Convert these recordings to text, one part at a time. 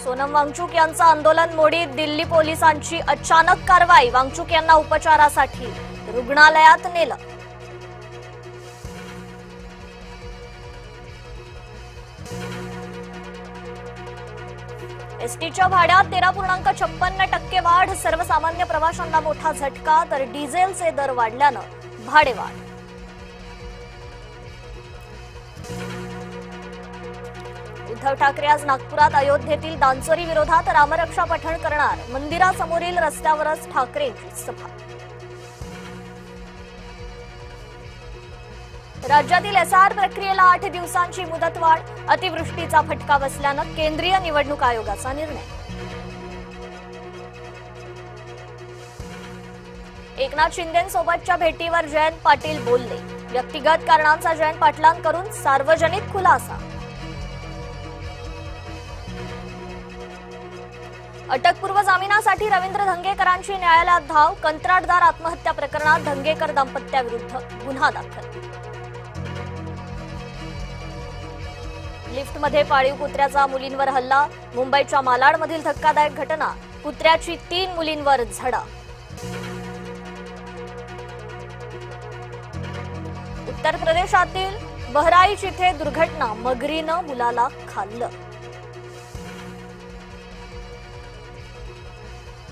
सोनम वांगचुक यांचं आंदोलन मोडीत दिल्ली पोलिसांची अचानक कारवाई। वांगचुक यांना उपचारासाठी रुग्णालयात नेलं। एसटीच्या भाड्यात 13.56% वाढ। सर्वसामान्य प्रवाशांना मोठा झटका, तर डिझेलचे दर वाढल्यानं भाडेवाढ। उद्धव ठाकरे आज नागपुरात अयोध्येतील दानचोरी विरोधात रामरक्षा पठण करणार। मंदिरासमोरील रस्त्यावरच ठाकरेंची सभा। राज्यातील एसआर प्रक्रियेला 8 दिवसांची मुदतवाढ। अतिवृष्टीचा फटका बसल्यानं केंद्रीय निवडणूक आयोगाचा निर्णय। एकनाथ शिंदेंसोबतच्या भेटीवर जयंत पाटील बोलले। व्यक्तिगत कारणांचा जयंत पाटलांकडून सार्वजनिक खुलासा। अटकपूर्व जामिनासाठी रवींद्र धंगेकरांची न्यायालयात धाव। कंत्राटदार आत्महत्या प्रकरणात धंगेकर दाम्पत्याविरुद्ध गुन्हा दाखल। लिफ्टमध्ये पाळीव कुत्र्याचा मुलींवर हल्ला। मुंबईच्या मालाडमधील धक्कादायक घटना। कुत्र्याची 3 मुलींवर झडा। उत्तर प्रदेशातील बहराईच इथे दुर्घटना। मगरीनं मुलाला खाल्लं।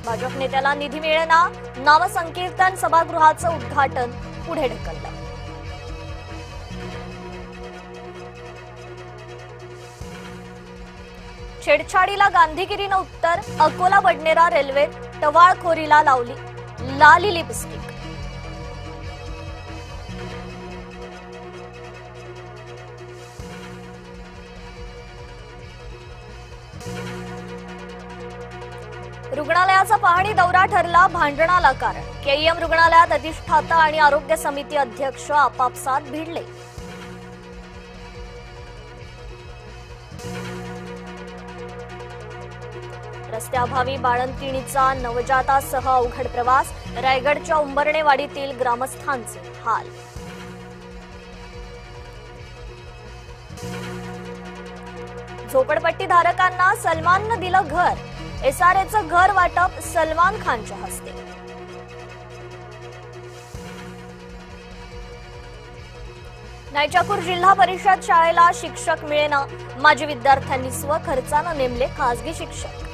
भाजप नेत्याला निधी मिळेना। नामसंकीर्तन सभागृहाचं उद्घाटन पुढे ढकललं। छेडछाडीला गांधीगिरीनं उत्तर। अकोला बडनेरा रेल्वेत टवाळखोरीला लावली लाली लिपस्टिक। रुग्णालयाचा पाहणी दौरा ठरला भांडणाला कारण। केईएम रुग्णालयात अधिष्ठाता आणि आरोग्य समिती अध्यक्ष आपापसात भिडले। रस्त्याअभावी बाळंतिणीचा नवजातासह अवघड प्रवास। रायगडच्या उंबरणेवाडीतील ग्रामस्थांचे हाल। झोपडपट्टीधारकांना सलमाननं दिलं घर। एसआरएचं घर वाटप सलमान खानच्या हस्ते। नाईचाकूर जिल्हा परिषद शाळेला शिक्षक मिळेना। माजी विद्यार्थ्यांनी स्वखर्चानं नेमले खासगी शिक्षक।